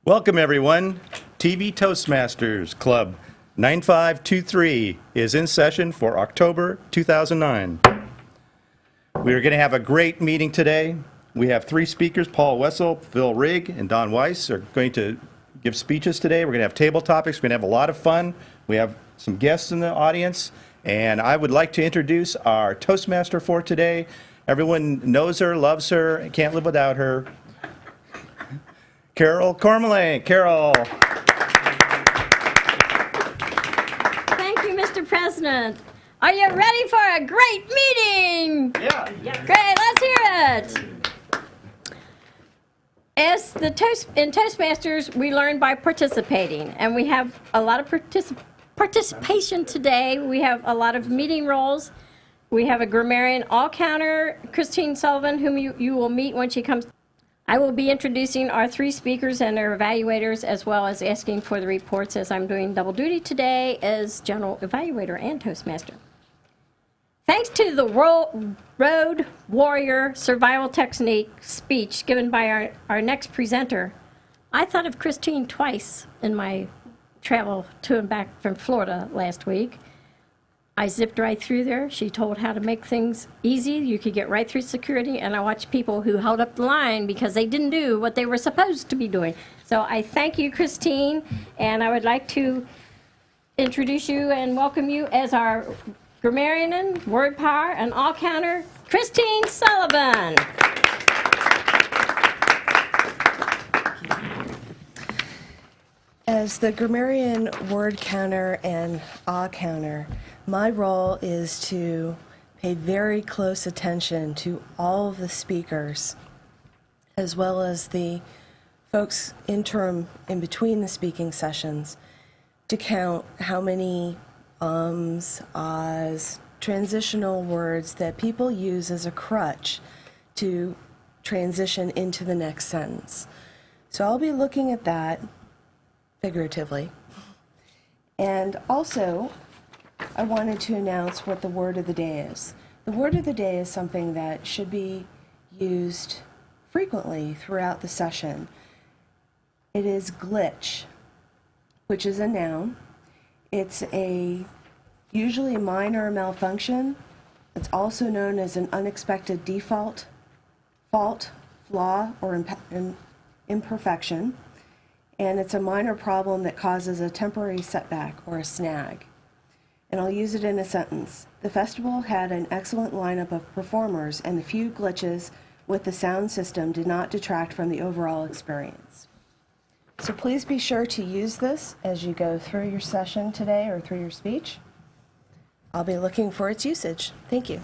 Welcome, everyone. TV Toastmasters Club 9523 is in session for October 2009. We are going to have a great meeting today. We have three speakers, Paul Wessels, Phil Rigg, and Don Weiss are going to give speeches today. We're going to have table topics. We're going to have a lot of fun. We have some guests in the audience, and I would like to introduce our Toastmaster for today. Everyone knows her, loves her, and can't live without her. Kormelink. Carol. Thank you, Mr. President. Are you ready for a great meeting? Yeah. Great, let's hear it. As in Toastmasters, we learn by participating, and we have a lot of participation today. We have a lot of meeting roles. We have a grammarian all-counter, Christine Sullivan, whom you will meet when she comes. I will be introducing our three speakers and their evaluators, as well as asking for the reports, as I'm doing double duty today as general evaluator and Toastmaster. Thanks to the Road Warrior Survival Technique speech given by our next presenter, I thought of Christine twice in my travel to and back from Florida last week. I zipped right through there. She told how to make things easy. You could get right through security, and I watched people who held up the line because they didn't do what they were supposed to be doing. So I thank you, Christine, and I would like to introduce you and welcome you as our grammarian, word power, and all-counter, Christine Sullivan. As the grammarian, word counter, and all-counter, my role is to pay very close attention to all of the speakers, as well as the folks interim in between the speaking sessions, to count how many ums, ahs, transitional words that people use as a crutch to transition into the next sentence. So I'll be looking at that figuratively. And also, I wanted to announce what the word of the day is. The word of the day is something that should be used frequently throughout the session. It is glitch, which is a noun. It's usually a minor malfunction. It's also known as an unexpected default, fault, flaw, or imperfection. And it's a minor problem that causes a temporary setback or a snag. And I'll use it in a sentence. The festival had an excellent lineup of performers, and the few glitches with the sound system did not detract from the overall experience. So please be sure to use this as you go through your session today or through your speech. I'll be looking for its usage. Thank you.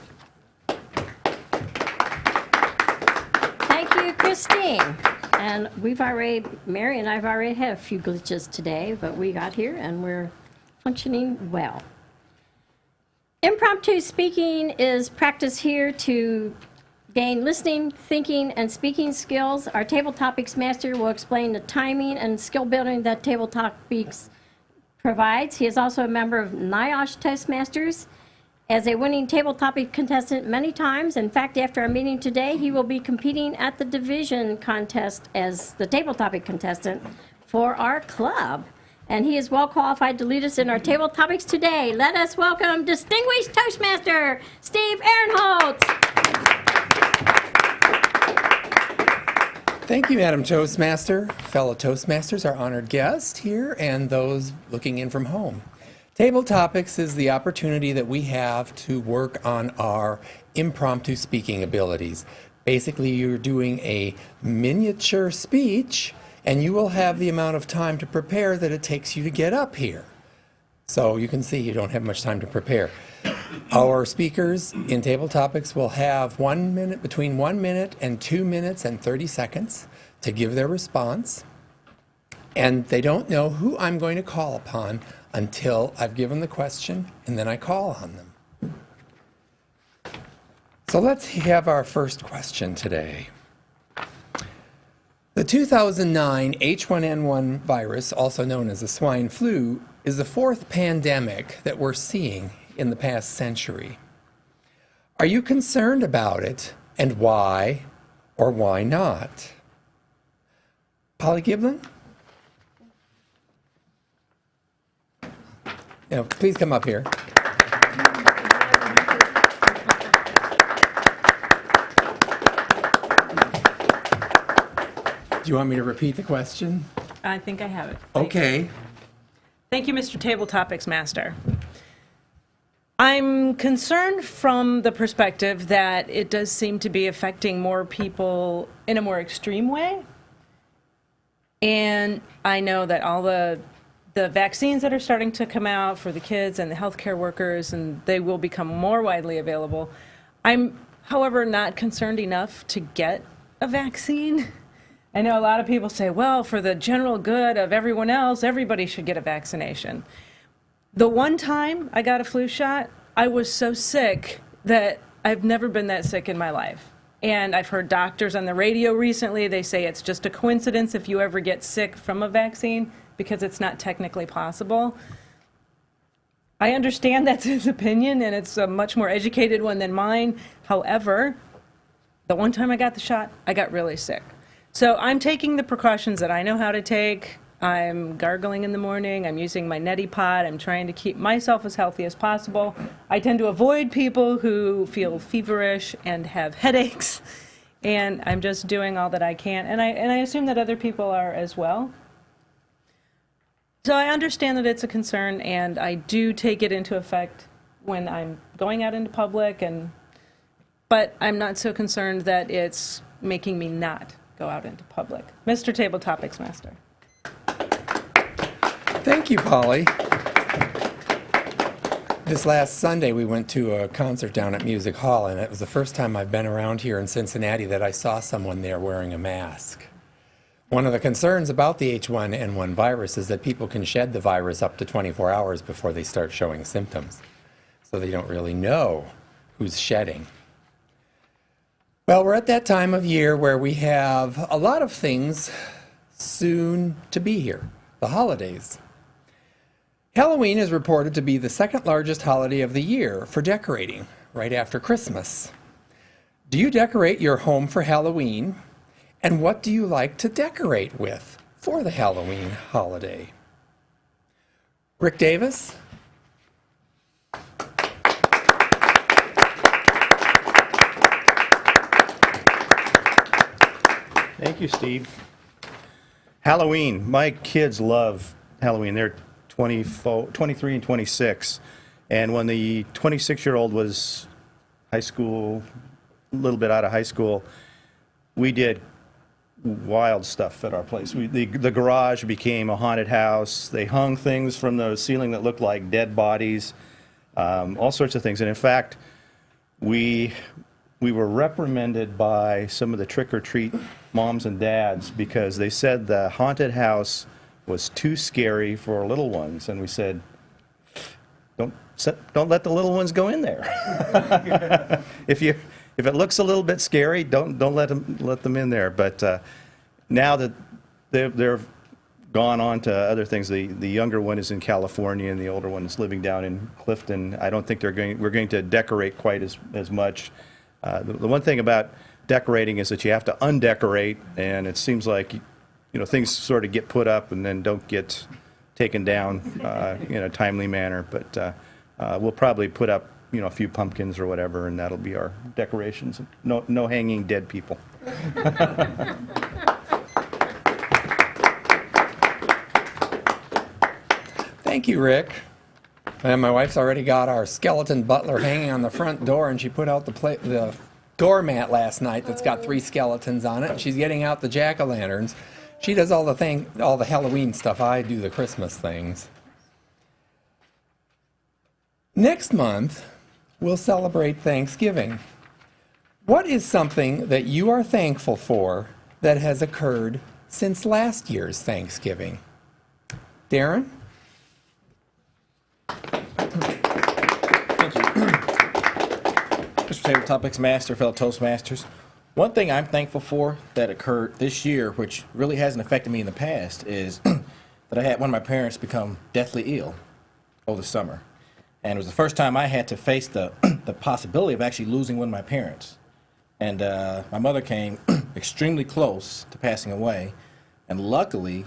Thank you, Christine. And Mary and I have already had a few glitches today, but we got here and we're functioning well. Impromptu speaking is practice here to gain listening, thinking, and speaking skills. Our Tabletopics master will explain the timing and skill building that Tabletopics provides. He is also a member of NIOSH Toastmasters. As a winning table topic contestant many times, in fact, after our meeting today, he will be competing at the division contest as the table topic contestant for our club. And he is well qualified to lead us in our table topics today. Let us welcome distinguished Toastmaster, Steve Ahrenholz. Thank you, Madam Toastmaster. Fellow Toastmasters, our honored guest here, and those looking in from home. Tabletopics is the opportunity that we have to work on our impromptu speaking abilities. Basically, you're doing a miniature speech, and you will have the amount of time to prepare that it takes you to get up here. So you can see you don't have much time to prepare. Our speakers in Tabletopics will have between 1 minute and 2 minutes and 30 seconds to give their response. And they don't know who I'm going to call upon until I've given the question, and then I call on them. So let's have our first question today. The 2009 H1N1 virus, also known as the swine flu, is the fourth pandemic that we're seeing in the past century. Are you concerned about it, and why or why not? Polly Giblin? Please come up here. Do you want me to repeat the question? I think I have it. Okay. Thank you, Mr. Tabletopics Master. I'm concerned from the perspective that it does seem to be affecting more people in a more extreme way. And I know that all the vaccines that are starting to come out for the kids and the healthcare workers, and they will become more widely available. I'm, however, not concerned enough to get a vaccine. I know a lot of people say, well, for the general good of everyone else, everybody should get a vaccination. The one time I got a flu shot, I was so sick that I've never been that sick in my life. And I've heard doctors on the radio recently, they say it's just a coincidence if you ever get sick from a vaccine because it's not technically possible. I understand that's his opinion, and it's a much more educated one than mine. However, the one time I got the shot, I got really sick. So I'm taking the precautions that I know how to take. I'm gargling in the morning. I'm using my neti pot. I'm trying to keep myself as healthy as possible. I tend to avoid people who feel feverish and have headaches. And I'm just doing all that I can. And I assume that other people are as well. So I understand that it's a concern, and I do take it into effect when I'm going out into public. But I'm not so concerned that it's making me not go out into public. Mr. Tabletopics Master. Thank you, Polly. This last Sunday, we went to a concert down at Music Hall, and it was the first time I've been around here in Cincinnati that I saw someone there wearing a mask. One of the concerns about the H1N1 virus is that people can shed the virus up to 24 hours before they start showing symptoms. So they don't really know who's shedding. Well, we're at that time of year where we have a lot of things soon to be here, the holidays. Halloween is reported to be the second largest holiday of the year for decorating, right after Christmas. Do you decorate your home for Halloween? And what do you like to decorate with for the Halloween holiday? Rick Davis? Thank you, Steve. Halloween. My kids love Halloween. They're 23 and 26. And when the 26-year-old was high school, a little bit out of high school, we did wild stuff at our place. The garage became a haunted house. They hung things from the ceiling that looked like dead bodies, all sorts of things. And in fact, we were reprimanded by some of the trick-or-treat moms and dads because they said the haunted house was too scary for little ones. And we said, don't let the little ones go in there. If it looks a little bit scary, don't let them in there. But now that they've gone on to other things, the younger one is in California and the older one is living down in Clifton. I don't think we're going to decorate quite as much. The one thing about decorating is that you have to undecorate, and it seems like things sort of get put up and then don't get taken down in a timely manner. But we'll probably put up a few pumpkins or whatever, and that'll be our decorations. No hanging dead people. Thank you, Rick. And my wife's already got our skeleton butler hanging on the front door, and she put out the doormat last night that's got 3 skeletons on it, and she's getting out the jack-o'-lanterns. She does all the Halloween stuff. I do the Christmas things. Next month, we'll celebrate Thanksgiving. What is something that you are thankful for that has occurred since last year's Thanksgiving? Darren? Thank you. Mr. Tabletopics Master, fellow Toastmasters. One thing I'm thankful for that occurred this year, which really hasn't affected me in the past, is that I had one of my parents become deathly ill over the summer. And it was the first time I had to face the possibility of actually losing one of my parents. And my mother came extremely close to passing away. And luckily,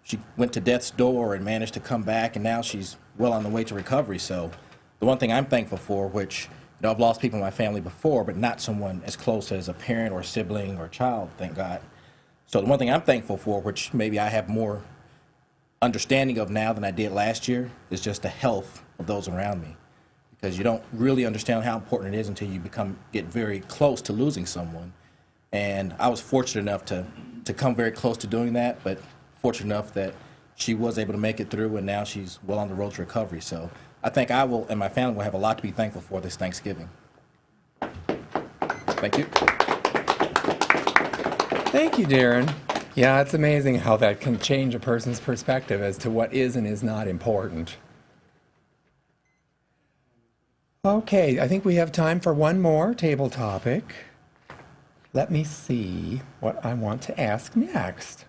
she went to death's door and managed to come back, and now she's well on the way to recovery. So the one thing I'm thankful for, which I've lost people in my family before, but not someone as close as a parent or a sibling or a child, thank God. So the one thing I'm thankful for, which maybe I have more understanding of now than I did last year, is just the health of those around me. Because you don't really understand how important it is until you get very close to losing someone. And I was fortunate enough to come very close to doing that, but fortunate enough that she was able to make it through, and now she's well on the road to recovery. So I think I will, and my family will have a lot to be thankful for this Thanksgiving. Thank you. Thank you, Darren. Yeah, it's amazing how that can change a person's perspective as to what is and is not important. Okay, I think we have time for one more table topic. Let me see what I want to ask next.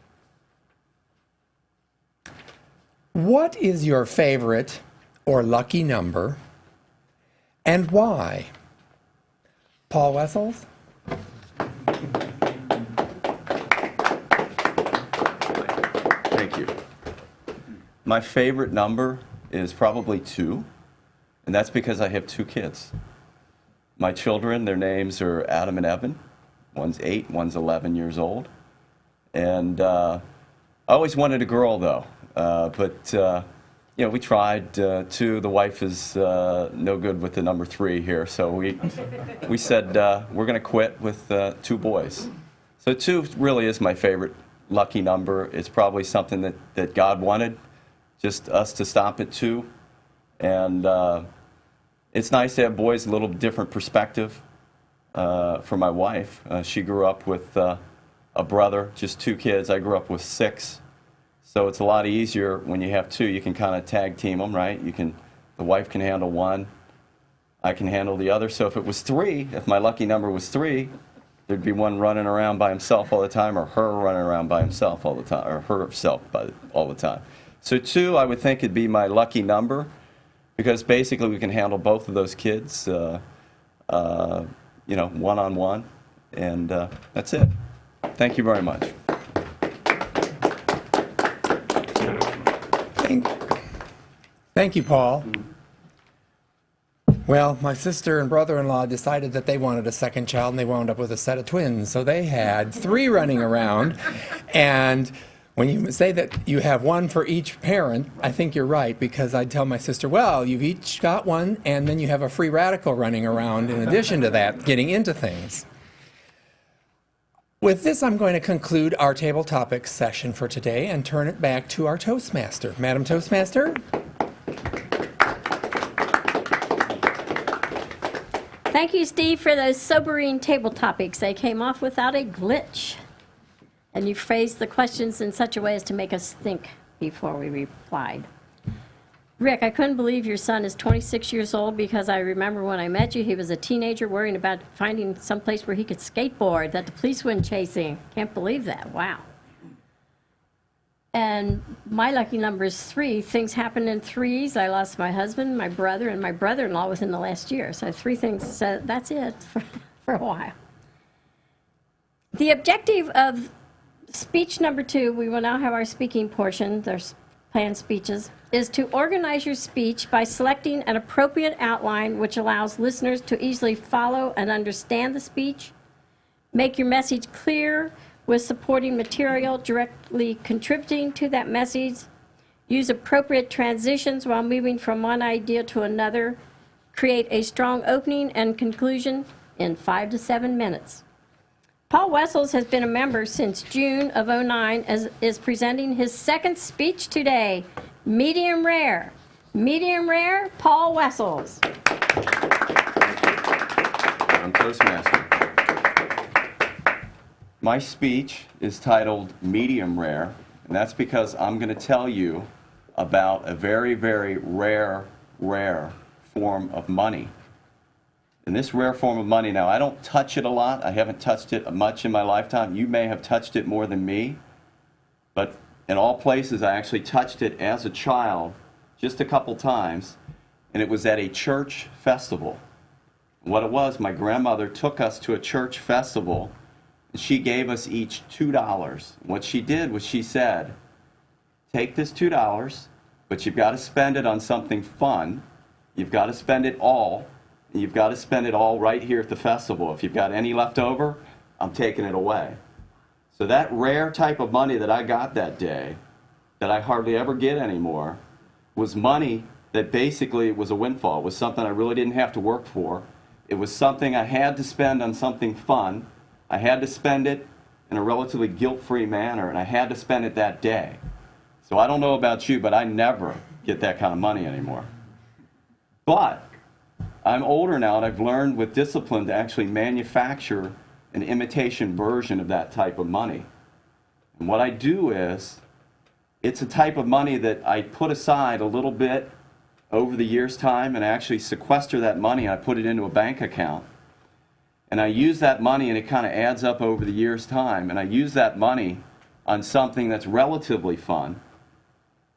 What is your favorite or lucky number, and why? Paul Wessels? Thank you. My favorite number is probably 2, and that's because I have 2 kids. My children, their names are Adam and Evan. One's 8, one's 11 years old. And I always wanted a girl, though. But we tried 2. The wife is no good with the number 3 here, so we said we're going to quit with 2 boys. So 2 really is my favorite lucky number. It's probably something that God wanted, just us to stop at 2. And it's nice to have boys, a little different perspective. For my wife, she grew up with a brother, just 2 kids. I grew up with 6. So it's a lot easier when you have 2. You can kind of tag team them, right? The wife can handle one, I can handle the other. So if it was 3, if my lucky number was 3, there'd be one running around by himself all the time, or her running around by himself all the time, or herself all the time. So 2, I would think, would be my lucky number, because basically we can handle both of those kids, one-on-one, and that's it. Thank you very much. Thank you, Paul. Well, my sister and brother-in-law decided that they wanted a second child, and they wound up with a set of twins. So they had 3 running around. And when you say that you have 1 for each parent, I think you're right, because I'd tell my sister, well, you've each got 1, and then you have a free radical running around in addition to that, getting into things. With this, I'm going to conclude our table topics session for today and turn it back to our Toastmaster. Madam Toastmaster? Thank you, Steve, for those sobering table topics. They came off without a glitch. And you phrased the questions in such a way as to make us think before we replied. Rick, I couldn't believe your son is 26 years old, because I remember when I met you, he was a teenager worrying about finding some place where he could skateboard that the police wouldn't chase him. Can't believe that. Wow. And my lucky number is 3. Things happen in 3s. I lost my husband, my brother, and my brother-in-law within the last year. So 3 things, that's it for a while. The objective of speech number 2, we will now have our speaking portion, there's planned speeches, is to organize your speech by selecting an appropriate outline which allows listeners to easily follow and understand the speech. Make your message clear with supporting material directly contributing to that message. Use appropriate transitions while moving from one idea to another. Create a strong opening and conclusion in 5 to 7 minutes. Paul Wessels has been a member since June of '09 and is presenting his 2nd speech today. Medium rare. Medium rare, Paul Wessels. I'm Toastmaster. My speech is titled Medium Rare, and that's because I'm going to tell you about a very, very rare form of money. And this rare form of money, now I don't touch it a lot. I haven't touched it much in my lifetime. You may have touched it more than me. But in all places, I actually touched it as a child just a couple times. And it was at a church festival. What it was, my grandmother took us to a church festival. And she gave us each $2. What she did was she said, take this $2, but you've got to spend it on something fun. You've got to spend it all. And you've got to spend it all right here at the festival. If you've got any left over, I'm taking it away. So that rare type of money that I got that day, that I hardly ever get anymore, was money that basically was a windfall. It was something I really didn't have to work for. It was something I had to spend on something fun. I had to spend it in a relatively guilt-free manner, and I had to spend it that day. So I don't know about you, but I never get that kind of money anymore. But I'm older now, and I've learned with discipline to actually manufacture an imitation version of that type of money. And what I do is, it's a type of money that I put aside a little bit over the year's time, and I actually sequester that money, and I put it into a bank account. And I use that money, and it kind of adds up over the year's time, and I use that money on something that's relatively fun,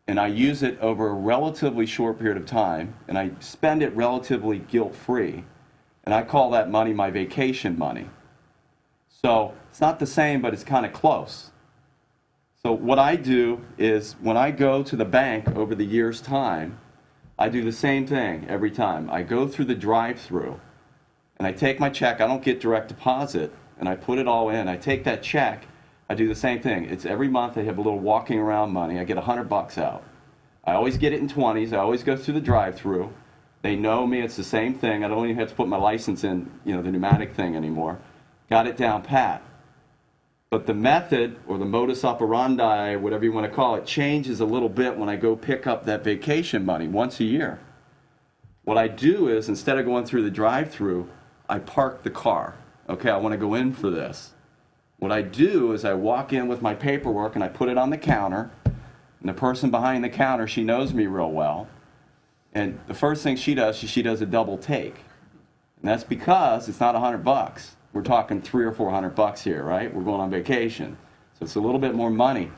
and I use it over a relatively short period of time, and I spend it relatively guilt-free, and I call that money my vacation money. So it's not the same, but it's kind of close. So what I do is, when I go to the bank over the year's time, I do the same thing every time. I go through the drive-through, and I take my check. I don't get direct deposit, and I put it all in. I take that check. I do the same thing. It's every month I have a little walking around money. I get $100 out. I always get it in 20s. I always go through the drive-through. They know me. It's the same thing. I don't even have to put my license in, the pneumatic thing anymore. Got it down pat. But the method, or the modus operandi, whatever you want to call it, changes a little bit when I go pick up that vacation money once a year. What I do is, instead of going through the drive-through, I park the car. Okay, I want to go in for this. What I do is I walk in with my paperwork and I put it on the counter, and the person behind the counter, she knows me real well, and the first thing she does is she does a double take. And that's because it's not $100. We're talking $300 or $400 here, right? We're going on vacation. So it's a little bit more money.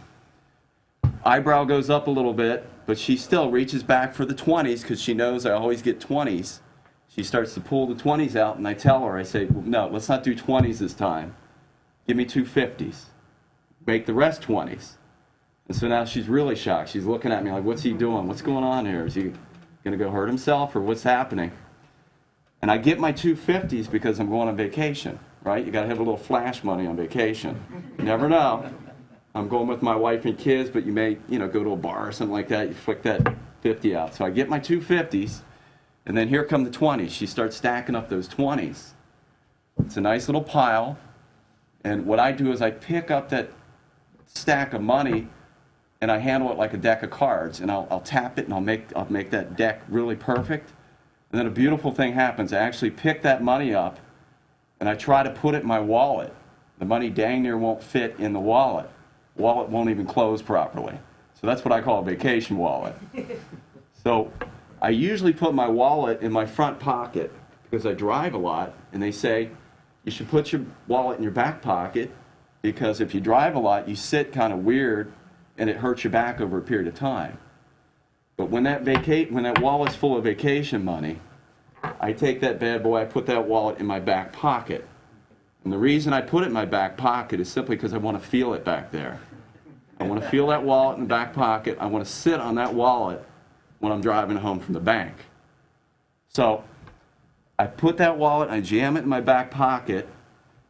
Eyebrow goes up a little bit, but she still reaches back for the 20s because she knows I always get 20s. She starts to pull the 20s out, and I tell her, I say, no, let's not do 20s this time. Give me two 50s. Make the rest 20s. And so now she's really shocked. She's looking at me like, what's he doing? What's going on here? Is he going to go hurt himself, or what's happening? And I get my two 50s because I'm going on vacation, right? You got to have a little flash money on vacation. You never know. I'm going with my wife and kids, but you may, go to a bar or something like that. You flick that 50 out. So I get my two 50s, and then here come the 20s. She starts stacking up those 20s. It's a nice little pile. And what I do is I pick up that stack of money, and I handle it like a deck of cards. And I'll tap it, and I'll make that deck really perfect. And then a beautiful thing happens. I actually pick that money up, and I try to put it in my wallet. The money dang near won't fit in the wallet. Wallet won't even close properly. So that's what I call a vacation wallet. So I usually put my wallet in my front pocket because I drive a lot, and they say you should put your wallet in your back pocket because if you drive a lot, you sit kind of weird, and it hurts your back over a period of time. But when that wallet's full of vacation money, I take that bad boy, I put that wallet in my back pocket. And the reason I put it in my back pocket is simply because I want to feel it back there. I want to feel that wallet in the back pocket. I want to sit on that wallet when I'm driving home from the bank. So I put that wallet, I jam it in my back pocket,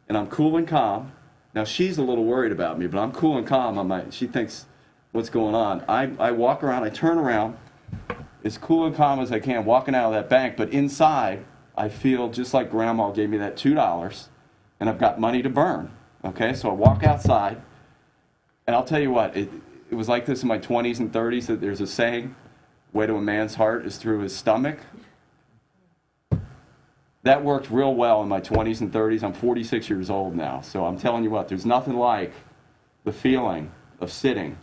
and I'm cool and calm. Now she's a little worried about me, but I'm cool and calm. She thinks, what's going on? I walk around, I turn around, as cool and calm as I can, walking out of that bank, but inside, I feel just like Grandma gave me that $2, and I've got money to burn, okay? So I walk outside, and I'll tell you what, it was like this in my 20s and 30s, that there's a saying, way to a man's heart is through his stomach. That worked real well in my 20s and 30s. I'm 46 years old now, so I'm telling you what, there's nothing like the feeling of sitting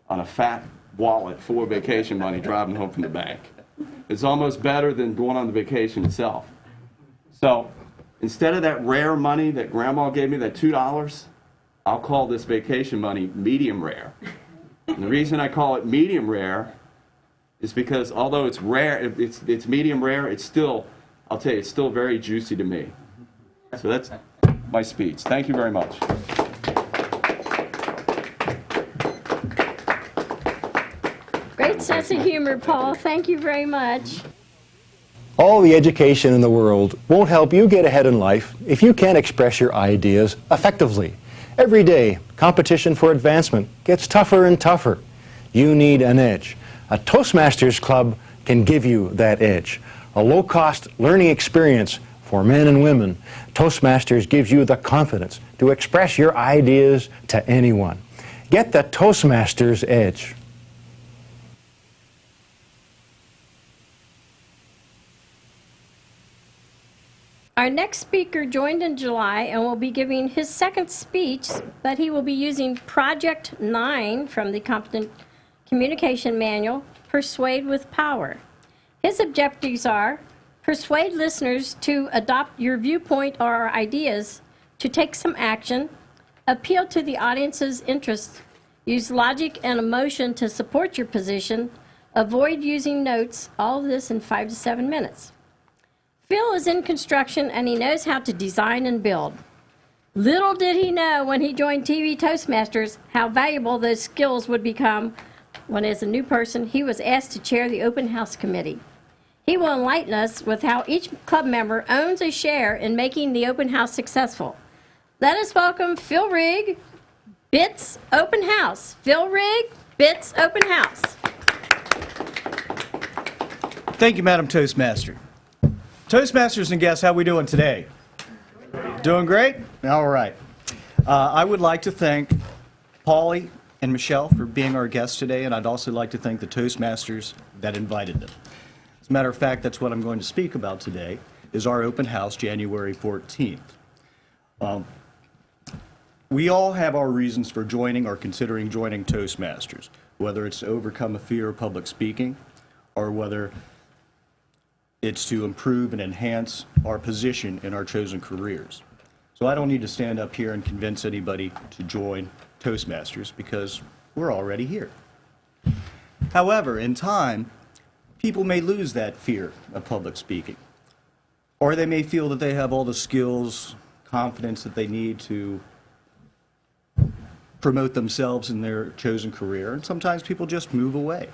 on a fat wallet full of vacation money driving home from the bank. It's almost better than going on the vacation itself. So instead of that rare money that Grandma gave me, that $2, I'll call this vacation money medium rare. And the reason I call it medium rare is because although it's rare, it's medium rare, it's still, I'll tell you, it's still very juicy to me. So that's my speech. Thank you very much. Great sense of humor, Paul. Thank you very much. All the education in the world won't help you get ahead in life if you can't express your ideas effectively. Every day, competition for advancement gets tougher and tougher. You need an edge. A Toastmasters club can give you that edge. A low-cost learning experience for men and women. Toastmasters gives you the confidence to express your ideas to anyone. Get the Toastmasters edge. Our next speaker joined in July and will be giving his second speech, but he will be using Project 9 from the Competent Communication Manual, Persuade with Power. His objectives are: persuade listeners to adopt your viewpoint or ideas, to take some action, appeal to the audience's interests, use logic and emotion to support your position, avoid using notes, all of this in 5 to 7 minutes. Phil is in construction and he knows how to design and build. Little did he know when he joined TV Toastmasters how valuable those skills would become when, as a new person, he was asked to chair the open house committee. He will enlighten us with how each club member owns a share in making the open house successful. Let us welcome Phil Rigg, Bits Open House. Phil Rigg, Bits Open House. Thank you, Madam Toastmaster. Toastmasters and guests, how we doing today? Doing great? All right. I would like to thank Paulie and Michelle for being our guests today, and I'd also like to thank the Toastmasters that invited them. As a matter of fact, that's what I'm going to speak about today, is our open house, January 14th. We all have our reasons for joining or considering joining Toastmasters, whether it's to overcome a fear of public speaking or whether it's to improve and enhance our position in our chosen careers. So I don't need to stand up here and convince anybody to join Toastmasters because we're already here. However, in time, people may lose that fear of public speaking, or they may feel that they have all the skills, confidence that they need to promote themselves in their chosen career, and sometimes people just move away.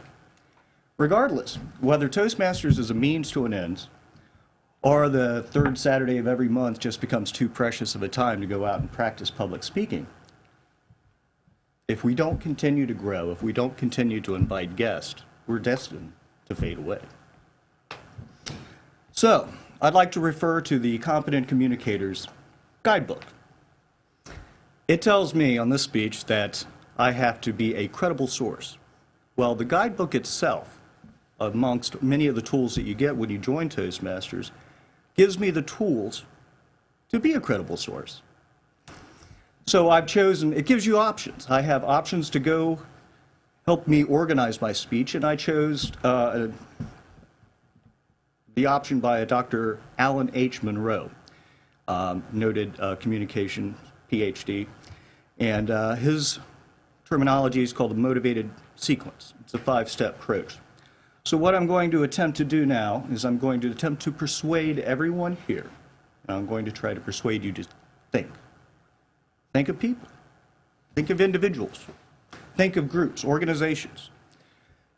Regardless, whether Toastmasters is a means to an end, or the third Saturday of every month just becomes too precious of a time to go out and practice public speaking, if we don't continue to grow, if we don't continue to invite guests, we're destined to fade away. So, I'd like to refer to the Competent Communicator's Guidebook. It tells me on this speech that I have to be a credible source. Well, the guidebook itself, amongst many of the tools that you get when you join Toastmasters, gives me the tools to be a credible source. So I've chosen, it gives you options. I have options to go help me organize my speech, and I chose the option by a Dr. Alan H. Monroe, noted communication PhD, and his terminology is called the motivated sequence. It's a 5-step approach. So what I'm going to attempt to do now is I'm going to attempt to persuade everyone here, and I'm going to try to persuade you to think. Think of people. Think of individuals. Think of groups, organizations.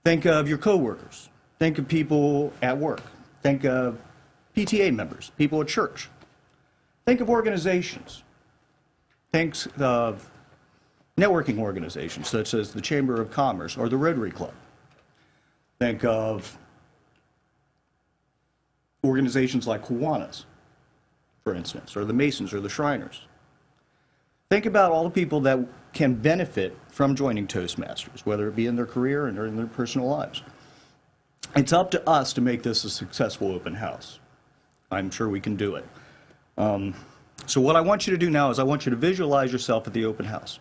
Think of your coworkers. Think of people at work. Think of PTA members, people at church. Think of organizations. Think of networking organizations such as the Chamber of Commerce or the Rotary Club. Think of organizations like Kiwanis, for instance, or the Masons or the Shriners. Think about all the people that can benefit from joining Toastmasters, whether it be in their career or in their personal lives. It's up to us to make this a successful open house. I'm sure we can do it. So what I want you to do now is I want you to visualize yourself at the open house.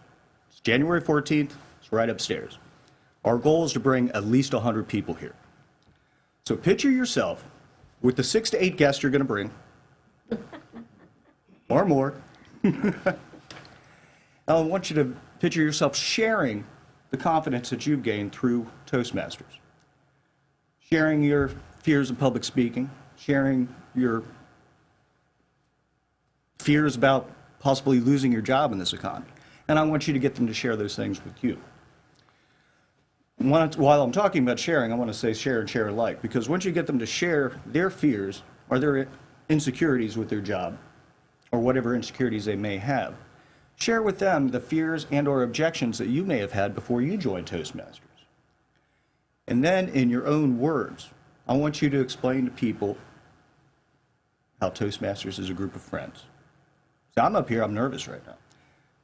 It's January 14th. It's right upstairs. Our goal is to bring at least 100 people here. So picture yourself with the 6 to 8 guests you're going to bring, or more. Now I want you to picture yourself sharing the confidence that you've gained through Toastmasters. Sharing your fears of public speaking, sharing your fears about possibly losing your job in this economy. And I want you to get them to share those things with you. while I'm talking about sharing, I want to say share and share alike, because once you get them to share their fears or their insecurities with their job, or whatever insecurities they may have, share with them the fears and or objections that you may have had before you joined Toastmasters. And then in your own words, I want you to explain to people how Toastmasters is a group of friends. So I'm up here, I'm nervous right now.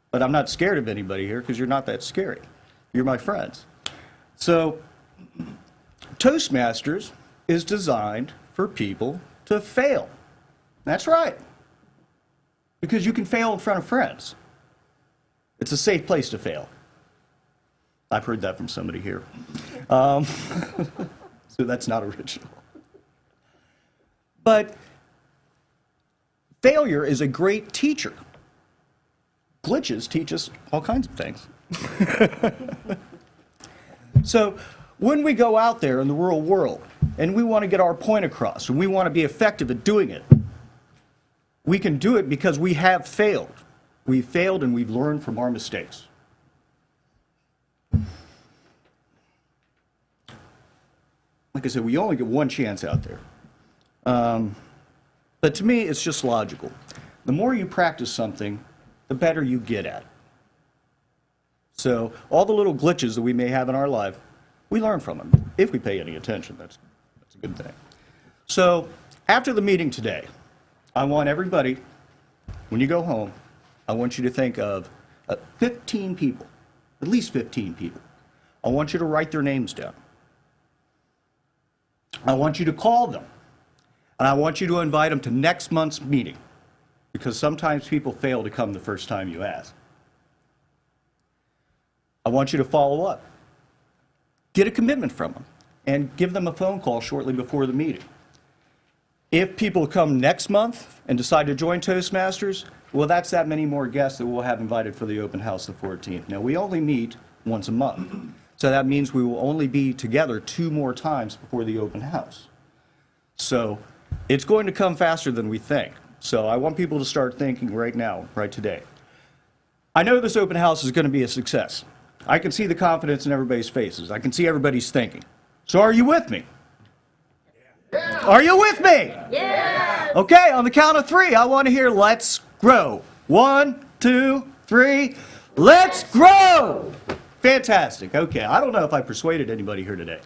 But I'm not scared of anybody here because you're not that scary. You're my friends. So Toastmasters is designed for people to fail. That's right. Because you can fail in front of friends. It's a safe place to fail. I've heard that from somebody here. So that's not original. But failure is a great teacher. Glitches teach us all kinds of things. So when we go out there in the real world and we want to get our point across and we want to be effective at doing it, we can do it because we have failed. We've failed and we've learned from our mistakes. Like I said, we only get one chance out there. But to me, it's just logical. The more you practice something, the better you get at it. So all the little glitches that we may have in our life, we learn from them. If we pay any attention, that's a good thing. So after the meeting today, I want everybody, when you go home, I want you to think of 15 people, at least 15 people. I want you to write their names down. I want you to call them. And I want you to invite them to next month's meeting, because sometimes people fail to come the first time you ask. I want you to follow up. Get a commitment from them and give them a phone call shortly before the meeting. If people come next month and decide to join Toastmasters, well, that's that many more guests that we'll have invited for the open house the 14th. Now, we only meet once a month, so that means we will only be together 2 more times before the open house. So it's going to come faster than we think. So I want people to start thinking right now, right today. I know this open house is going to be a success. I can see the confidence in everybody's faces. I can see everybody's thinking. So are you with me? Yeah. Are you with me? Yeah. Okay, on the count of 3, I want to hear let's grow. 1, 2, 3, let's grow! Fantastic. Okay, I don't know if I persuaded anybody here today,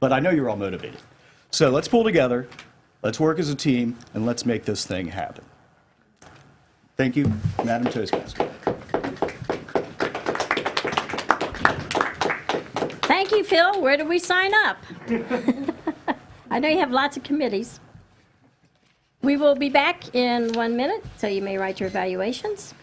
but I know you're all motivated. So let's pull together, let's work as a team, and let's make this thing happen. Thank you, Madam Toastmaster. Thank you, Phil. Where do we sign up? I know you have lots of committees. We will be back in 1 minute, so you may write your evaluations.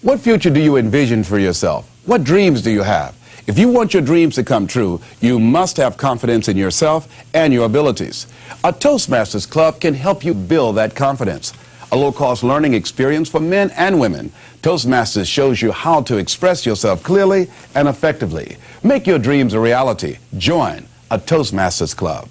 What future do you envision for yourself? What dreams do you have? If you want your dreams to come true, you must have confidence in yourself and your abilities. A Toastmasters Club can help you build that confidence. A low-cost learning experience for men and women. Toastmasters shows you how to express yourself clearly and effectively. Make your dreams a reality. Join a Toastmasters Club.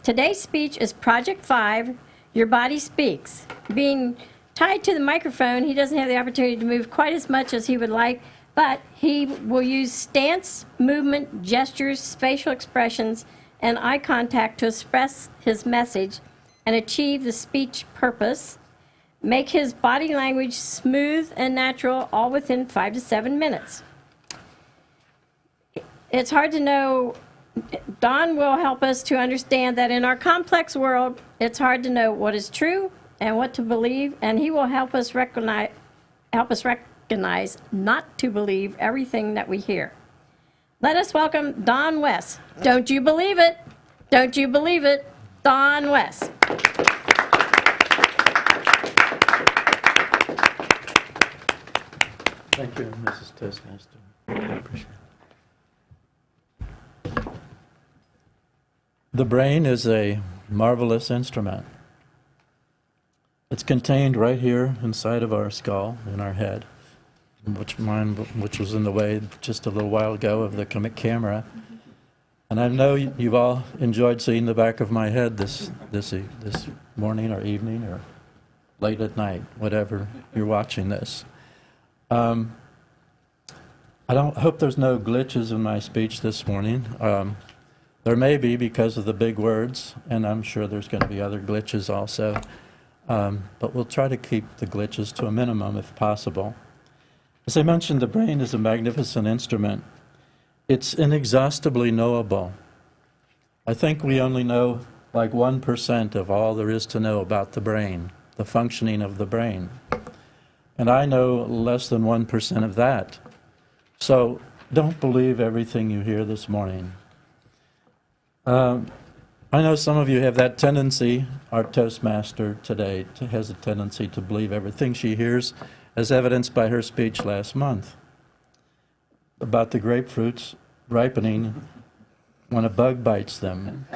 Today's speech is Project 5, Your Body Speaks. Being tied to the microphone, he doesn't have the opportunity to move quite as much as he would like, but he will use stance, movement, gestures, facial expressions, and eye contact to express his message and achieve the speech purpose. Make his body language smooth and natural, all within 5 to 7 minutes. It's hard to know. Don will help us to understand that in our complex world, it's hard to know what is true and what to believe, and he will help us recognize not to believe everything that we hear. Let us welcome Don Wess. Don't you believe it? Don't you believe it? Don Wess. Thank you, Mrs. Toastmaster. I appreciate it. The brain is a marvelous instrument. It's contained right here inside of our skull, in our head, which was in the way just a little while ago of the camera. And I know you've all enjoyed seeing the back of my head this morning or evening or late at night, whatever you're watching this. I hope there's no glitches in my speech this morning. There may be because of the big words, and I'm sure there's going to be other glitches also. But we'll try to keep the glitches to a minimum if possible. As I mentioned, the brain is a magnificent instrument. It's inexhaustibly knowable. I think we only know like 1% of all there is to know about the brain, the functioning of the brain. And I know less than 1% of that. So don't believe everything you hear this morning. I know some of you have that tendency. Our Toastmaster today has a tendency to believe everything she hears, as evidenced by her speech last month about the grapefruits ripening when a bug bites them.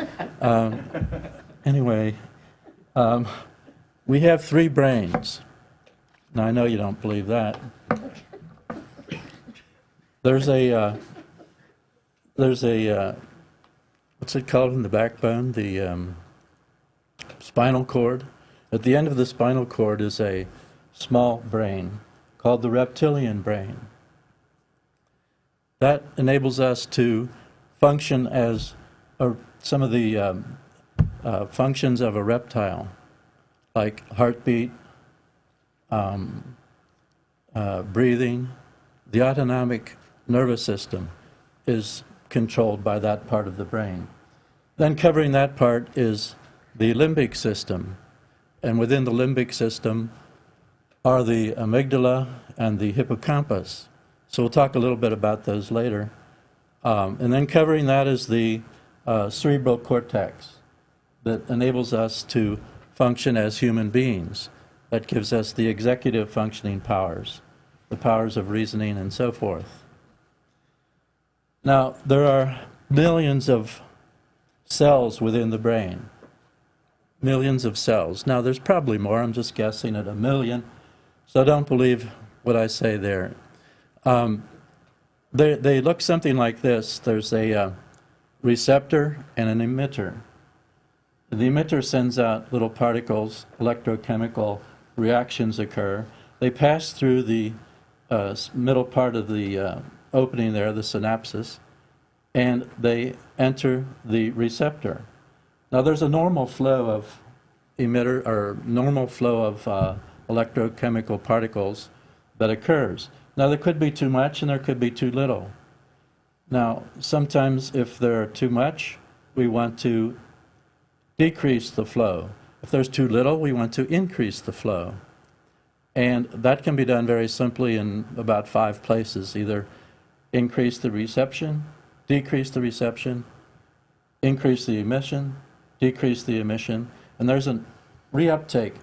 Anyway, we have 3 brains. Now, I know you don't believe that. There's a what's it called in the backbone? The spinal cord. At the end of the spinal cord is a small brain called the reptilian brain. That enables us to function as some of the functions of a reptile, like heartbeat, breathing. The autonomic nervous system is controlled by that part of the brain. Then covering that part is the limbic system. And within the limbic system are the amygdala and the hippocampus. So we'll talk a little bit about those later. And then covering that is the cerebral cortex that enables us to function as human beings. That gives us the executive functioning powers, the powers of reasoning and so forth. Now, there are millions of cells within the brain. Millions of cells. Now, there's probably more. I'm just guessing at 1 million. So don't believe what I say there. They look something like this. There's a receptor and an emitter. The emitter sends out little particles, electrochemical reactions occur. They pass through the middle part of the opening there, the synapses, and they enter the receptor. Now there's a normal flow of emitter, or normal flow of electrochemical particles that occurs. Now there could be too much and there could be too little. Now sometimes if there are too much, we want to decrease the flow. If there's too little, we want to increase the flow. And that can be done very simply in about 5 places. Either increase the reception, decrease the reception, increase the emission, decrease the emission, and there's a reuptake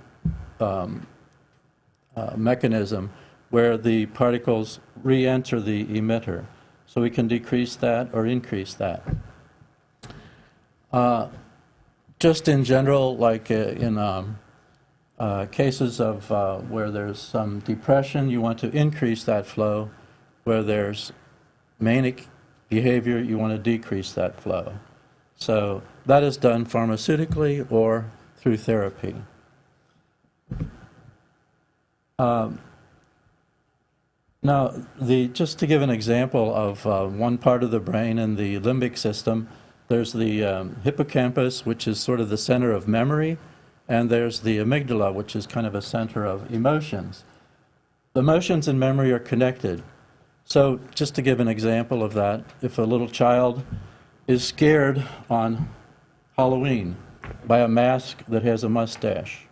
mechanism where the particles re-enter the emitter. So we can decrease that or increase that. Just in general, like in cases of where there's some depression, you want to increase that flow. Where there's manic behavior, you want to decrease that flow. So that is done pharmaceutically or through therapy. Now, just to give an example of one part of the brain in the limbic system, there's the hippocampus, which is sort of the center of memory, and there's the amygdala, which is kind of a center of emotions. Emotions and memory are connected. So just to give an example of that, if a little child is scared on Halloween by a mask that has a mustache,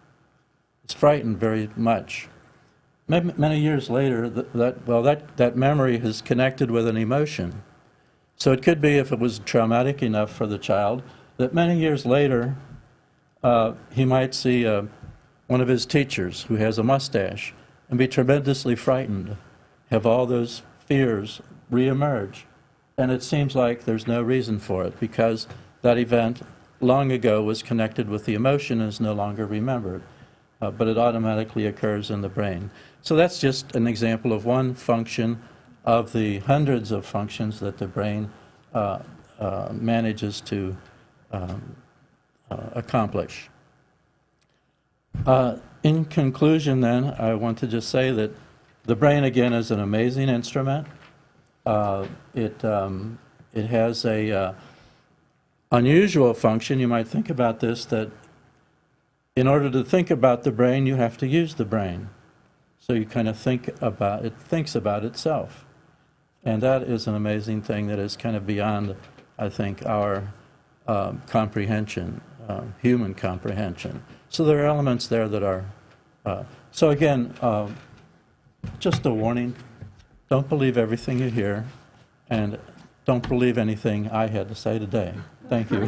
it's frightened very much. Many years later, that memory is connected with an emotion. So it could be, if it was traumatic enough for the child, that many years later, he might see one of his teachers who has a mustache and be tremendously frightened, have all those fears reemerge. And it seems like there's no reason for it, because that event long ago was connected with the emotion and is no longer remembered. But it automatically occurs in the brain. So that's just an example of one function of the hundreds of functions that the brain manages to accomplish. In conclusion, then, I want to just say that the brain, again, is an amazing instrument. It has a unusual function. You might think about this, that in order to think about the brain, you have to use the brain. So you kind of think about it, thinks about itself. And that is an amazing thing that is kind of beyond, I think, our comprehension, human comprehension. So there are elements there that are, so again, just a warning, don't believe everything you hear, and don't believe anything I had to say today. Thank you.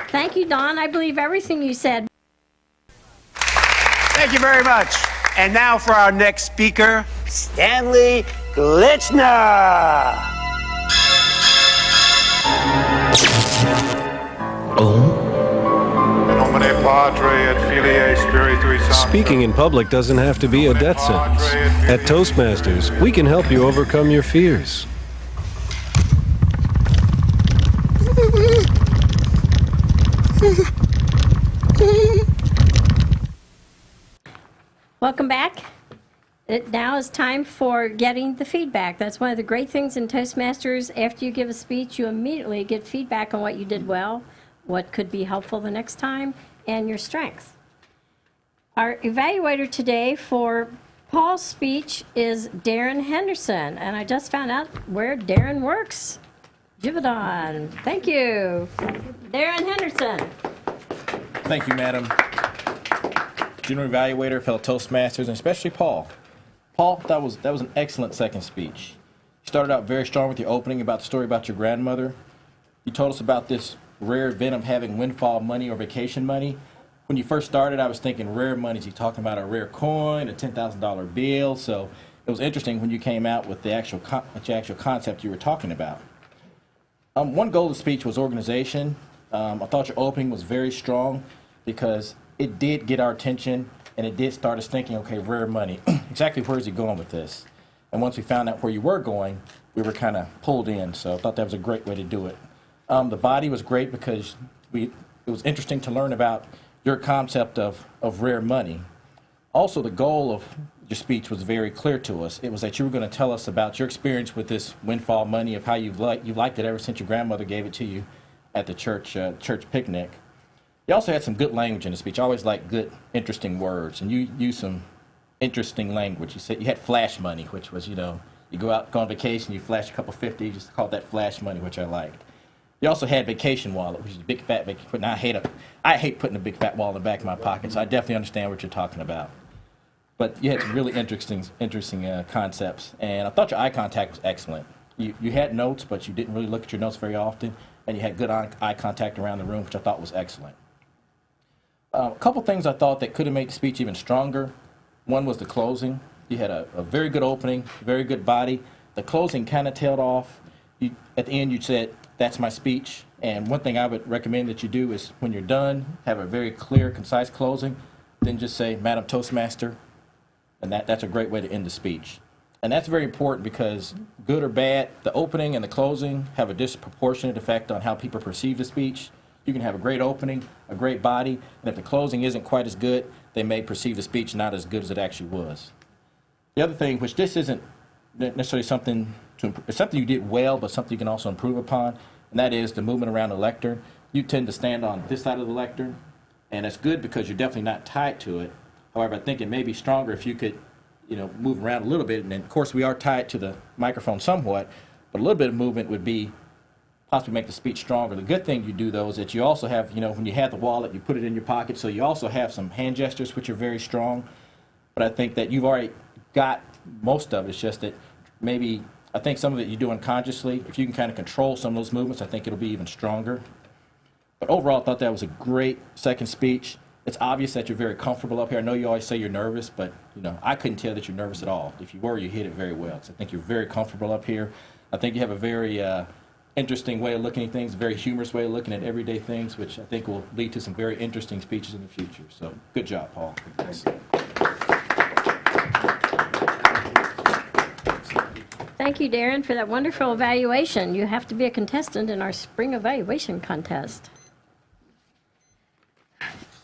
Thank you, Don. I believe everything you said. Thank you very much. And now for our next speaker, Stanley Glitchner. Speaking in public doesn't have to be a death sentence. At Toastmasters, we can help you overcome your fears. Welcome back. It now is time for getting the feedback. That's one of the great things in Toastmasters. After you give a speech, you immediately get feedback on what you did well, what could be helpful the next time, and your strengths. Our evaluator today for Paul's speech is Darren Henderson, and I just found out where Darren works. Jivadon. Thank you. Darren Henderson. Thank you, Madam Junior Evaluator, fellow Toastmasters, and especially Paul. Paul, that was an excellent second speech. You started out very strong with your opening about the story about your grandmother. You told us about this rare event of having windfall money or vacation money. When you first started, I was thinking rare money. You're talking about a rare coin, a $10,000 bill. So it was interesting when you came out with the actual concept you were talking about. One goal of the speech was organization. I thought your opening was very strong because it did get our attention and it did start us thinking, okay, rare money, exactly where is he going with this? And once we found out where you were going, we were kind of pulled in. So I thought that was a great way to do it. The body was great because it was interesting to learn about your concept of rare money. Also, the goal of your speech was very clear to us. It was that you were going to tell us about your experience with this windfall money, of how you've liked it ever since your grandmother gave it to you at the church picnic. You also had some good language in the speech. I always like good, interesting words, and you used some interesting language. You said you had flash money, which was, you go on vacation, you flash a couple 50, you just called that flash money, which I liked. You also had vacation wallet, which is a big fat vacation. I hate putting a big fat wallet in the back of my pocket, so I definitely understand what you're talking about. But you had some really interesting concepts, and I thought your eye contact was excellent. You had notes, but you didn't really look at your notes very often, and you had good eye contact around the room, which I thought was excellent. A couple things I thought that could have made the speech even stronger. One was the closing. You had a very good opening, very good body. The closing kind of tailed off. At the end, you said, "That's my speech." And one thing I would recommend that you do is when you're done, have a very clear, concise closing. Then just say, "Madam Toastmaster," and that's a great way to end the speech. And that's very important because, good or bad, the opening and the closing have a disproportionate effect on how people perceive the speech. You can have a great opening, a great body, and if the closing isn't quite as good, they may perceive the speech not as good as it actually was. The other thing, which this isn't necessarily something it's something you did well, but something you can also improve upon, and that is the movement around the lectern. You tend to stand on this side of the lectern, and it's good because you're definitely not tied to it. However, I think it may be stronger if you could, move around a little bit. And then, of course, we are tied to the microphone somewhat, but a little bit of movement would be possibly make the speech stronger. The good thing you do, though, is that you also have, when you have the wallet, you put it in your pocket, so you also have some hand gestures, which are very strong. But I think that you've already got most of it. It's just that maybe, I think some of it you do unconsciously. If you can kind of control some of those movements, I think it'll be even stronger. But overall, I thought that was a great second speech. It's obvious that you're very comfortable up here. I know you always say you're nervous, but I couldn't tell that you're nervous at all. If you were, you hit it very well. So I think you're very comfortable up here. I think you have a very interesting way of looking at things, a very humorous way of looking at everyday things, which I think will lead to some very interesting speeches in the future. So good job, Paul. Thanks. Thank you, Darren, for that wonderful evaluation. You have to be a contestant in our spring evaluation contest.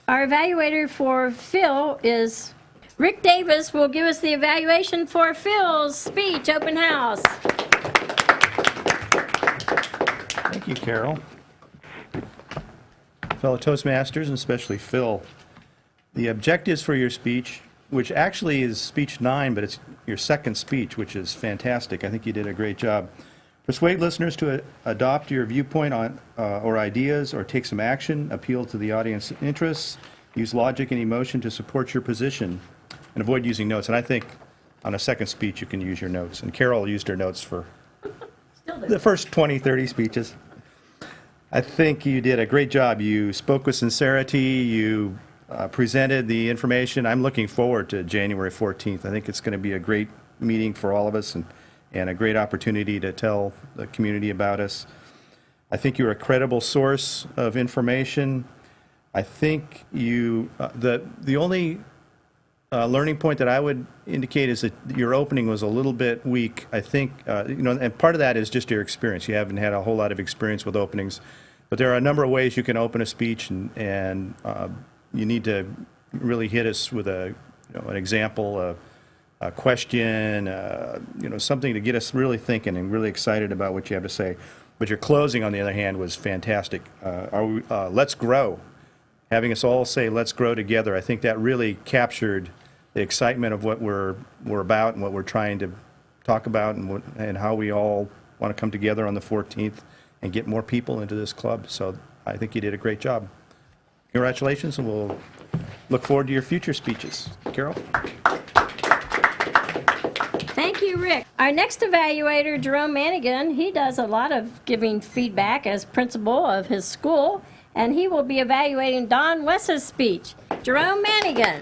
Our evaluator for Phil is Rick Davis. Will give us the evaluation for Phil's speech, open house. Thank you, Carol. Fellow Toastmasters, and especially Phil, the objectives for your speech, which actually is speech 9, but it's your second speech, which is fantastic. I think you did a great job. Persuade listeners to adopt your viewpoint on or ideas or take some action, appeal to the audience's interests, use logic and emotion to support your position, and avoid using notes. And I think on a second speech you can use your notes. And Carol used her notes for the first 20, 30 speeches. I think you did a great job. You spoke with sincerity. You presented the information. I'm looking forward to January 14th. I think it's going to be a great meeting for all of us and a great opportunity to tell the community about us. I think you're a credible source of information. I think you, the only learning point that I would indicate is that your opening was a little bit weak. I think, and part of that is just your experience. You haven't had a whole lot of experience with openings. But there are a number of ways you can open a speech, and you need to really hit us with an example, a question, something to get us really thinking and really excited about what you have to say. But your closing, on the other hand, was fantastic. Let's grow. Having us all say, let's grow together, I think that really captured the excitement of what we're about and what we're trying to talk about and how we all want to come together on the 14th and get more people into this club. So I think you did a great job. Congratulations, and we'll look forward to your future speeches. Carol? Thank you, Rick. Our next evaluator, Jerome Manigan, he does a lot of giving feedback as principal of his school, and he will be evaluating Don Wess's speech. Jerome Manigan.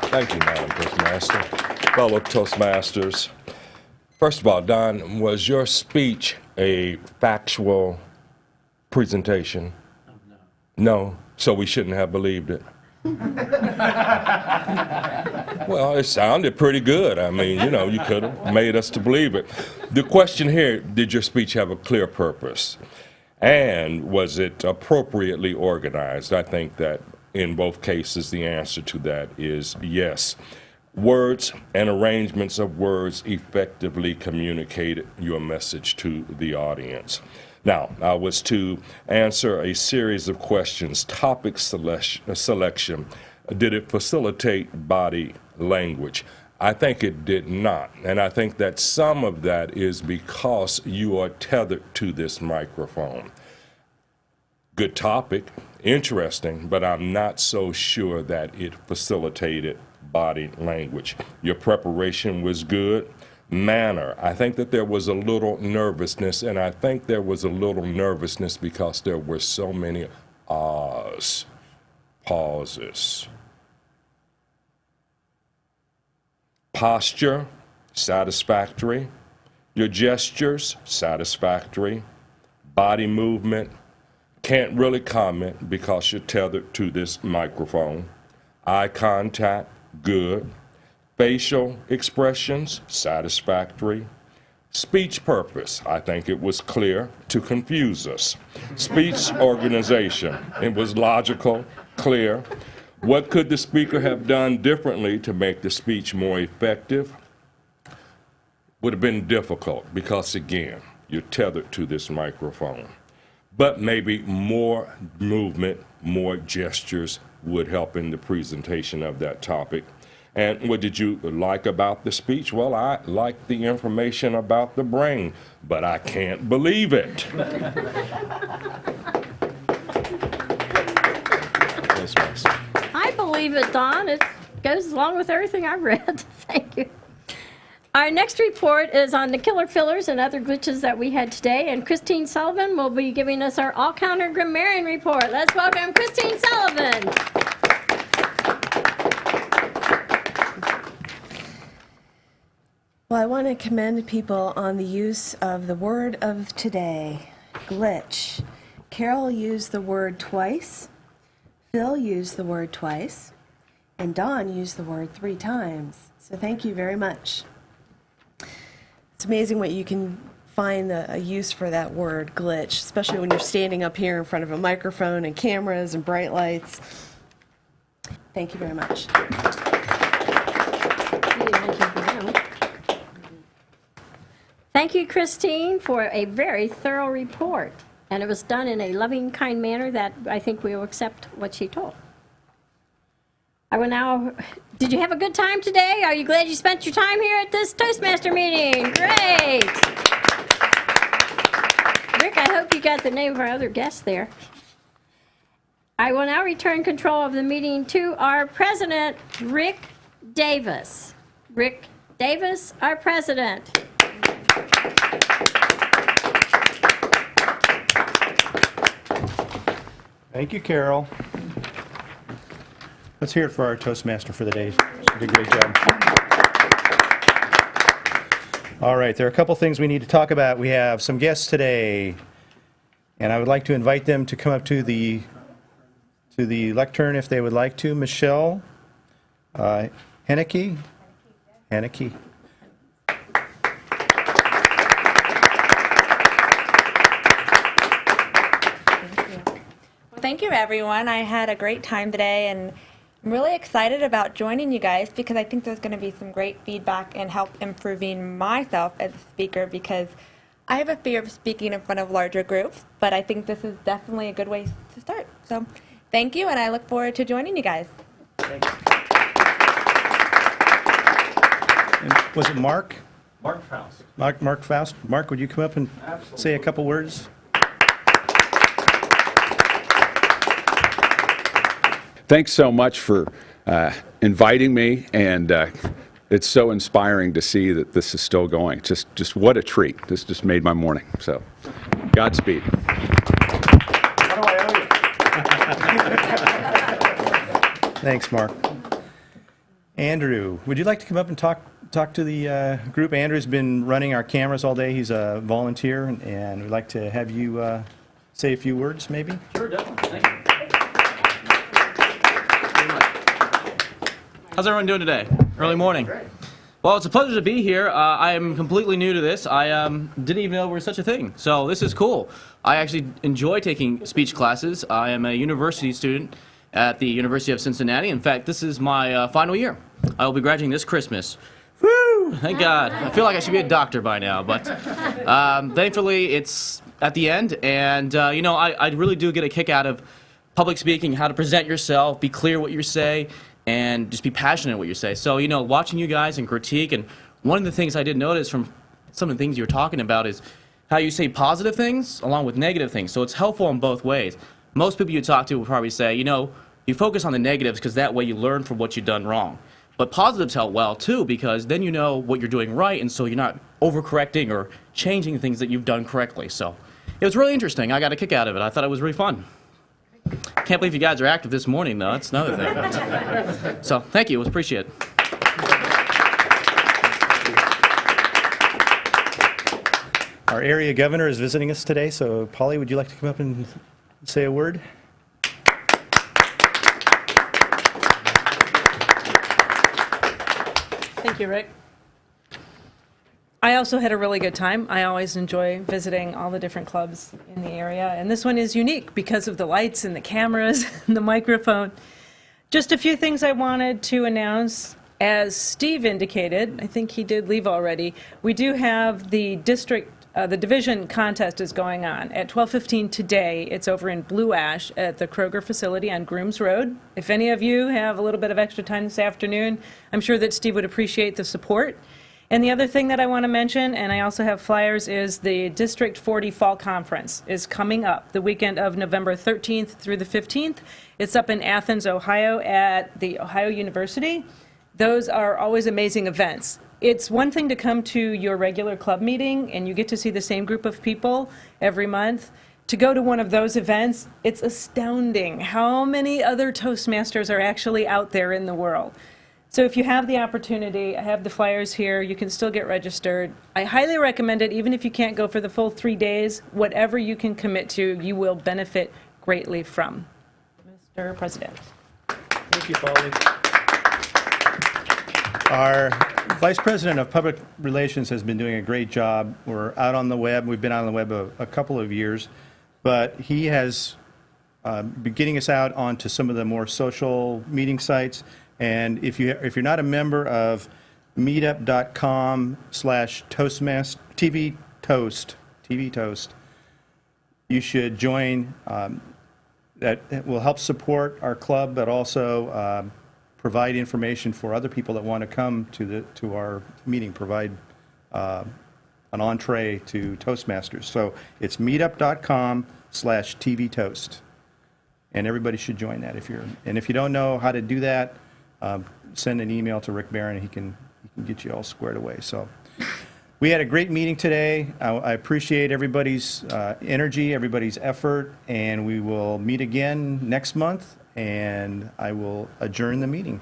Thank you, Madam Toastmaster. Fellow Toastmasters, first of all, Don, was your speech a factual presentation? No, so we shouldn't have believed it. Well, it sounded pretty good. I mean, you could have made us to believe it. The question here, did your speech have a clear purpose? And was it appropriately organized? I think that in both cases, the answer to that is yes. Words and arrangements of words effectively communicated your message to the audience. Now, I was to answer a series of questions. Topic selection, did it facilitate body language? I think it did not, and I think that some of that is because you are tethered to this microphone. Good topic, interesting, but I'm not so sure that it facilitated body language. Your preparation was good. Manner, I think that there was a little nervousness, and I think there was a little nervousness because there were so many ahs, pauses. Posture, satisfactory. Your gestures, satisfactory. Body movement, can't really comment because you're tethered to this microphone. Eye contact, good. Facial expressions, satisfactory. Speech purpose, I think it was clear to confuse us. Speech organization, it was logical, clear. What could the speaker have done differently to make the speech more effective? Would have been difficult because, again, you're tethered to this microphone. But maybe more movement, more gestures would help in the presentation of that topic. And what did you like about the speech? Well, I like the information about the brain, but I can't believe it. I believe it, Don. It goes along with everything I read. Thank you. Our next report is on the killer fillers and other glitches that we had today, and Christine Sullivan will be giving us our all-counter grammarian report. Let's welcome Christine Sullivan. Well, I want to commend people on the use of the word of today, glitch. Carol used the word twice, Phil used the word twice, and Don used the word 3 times. So thank you very much. It's amazing what you can find a use for that word, glitch, especially when you're standing up here in front of a microphone and cameras and bright lights. Thank you very much. Thank you, Christine, for a very thorough report. And it was done in a loving, kind manner that I think we will accept what she told. I will now, did you have a good time today? Are you glad you spent your time here at this Toastmaster meeting? Great. Rick, I hope you got the name of our other guest there. I will now return control of the meeting to our president, Rick Davis. Rick Davis, our president. Thank you, Carol. Let's hear it for our Toastmaster for the day. She did a great job. All right, there are a couple things we need to talk about. We have some guests today, and I would like to invite them to come up to the lectern if they would like to. Michelle Henneke. Thank you, everyone. I had a great time today, and I'm really excited about joining you guys because I think there's going to be some great feedback and help improving myself as a speaker because I have a fear of speaking in front of larger groups, but I think this is definitely a good way to start. So thank you, and I look forward to joining you guys. And was it Mark? Mark Faust. Mark Faust. Mark, would you come up and say a couple words? Thanks so much for inviting me, and it's so inspiring to see that this is still going. Just what a treat. This just made my morning. So, Godspeed. What do I owe you? Thanks, Mark. Andrew, would you like to come up and talk to the group? Andrew's been running our cameras all day. He's a volunteer, and we'd like to have you say a few words, maybe? Sure, definitely. Thank you. How's everyone doing today? Early morning. Well, it's a pleasure to be here. I am completely new to this. I didn't even know there was such a thing. So this is cool. I actually enjoy taking speech classes. I am a university student at the University of Cincinnati. In fact, this is my final year. I will be graduating this Christmas. Woo! Thank God. I feel like I should be a doctor by now, but thankfully it's at the end. And, you know, I really do get a kick out of public speaking, how to present yourself, be clear what you say, and just be passionate in what you say. So, you know, watching you guys and critique, and one of the things I did notice from some of the things you were talking about is how you say positive things along with negative things. So it's helpful in both ways. Most people you talk to will probably say, you know, you focus on the negatives because that way you learn from what you've done wrong. But positives help well, too, because then you know what you're doing right, and so you're not overcorrecting or changing things that you've done correctly. So it was really interesting. I got a kick out of it. I thought it was really fun. Can't believe you guys are active this morning, though. That's another thing. So, thank you. It was appreciated. Our area governor is visiting us today, so Polly, would you like to come up and say a word? Thank you, Rick. I also had a really good time. I always enjoy visiting all the different clubs in the area, and this one is unique because of the lights and the cameras and the microphone. Just a few things I wanted to announce. As Steve indicated, I think he did leave already, we do have the division contest is going on at 12:15 today. It's over in Blue Ash at the Kroger facility on Grooms Road. If any of you have a little bit of extra time this afternoon, I'm sure that Steve would appreciate the support. And the other thing that I want to mention, and I also have flyers, is the District 40 Fall Conference is coming up the weekend of November 13th through the 15th. It's up in Athens, Ohio at the Ohio University. Those are always amazing events. It's one thing to come to your regular club meeting and you get to see the same group of people every month. To go to one of those events, it's astounding how many other Toastmasters are actually out there in the world. So if you have the opportunity, I have the flyers here. You can still get registered. I highly recommend it, even if you can't go for the full 3 days. Whatever you can commit to, you will benefit greatly from. Mr. President. Thank you, Polly. Our Vice President of Public Relations has been doing a great job. We're out on the web. We've been on the web a couple of years, but he has been getting us out onto some of the more social meeting sites. And if you're not a member of meetup.com/Toastmaster TV Toast, you should join. That will help support our club, but also provide information for other people that want to come to our meeting, provide an entree to Toastmasters. So it's meetup.com/TV Toast. And everybody should join that if you don't know how to do that, send an email to Rick Barron and he can get you all squared away. So we had a great meeting today. I appreciate everybody's energy, everybody's effort, and we will meet again next month, and I will adjourn the meeting.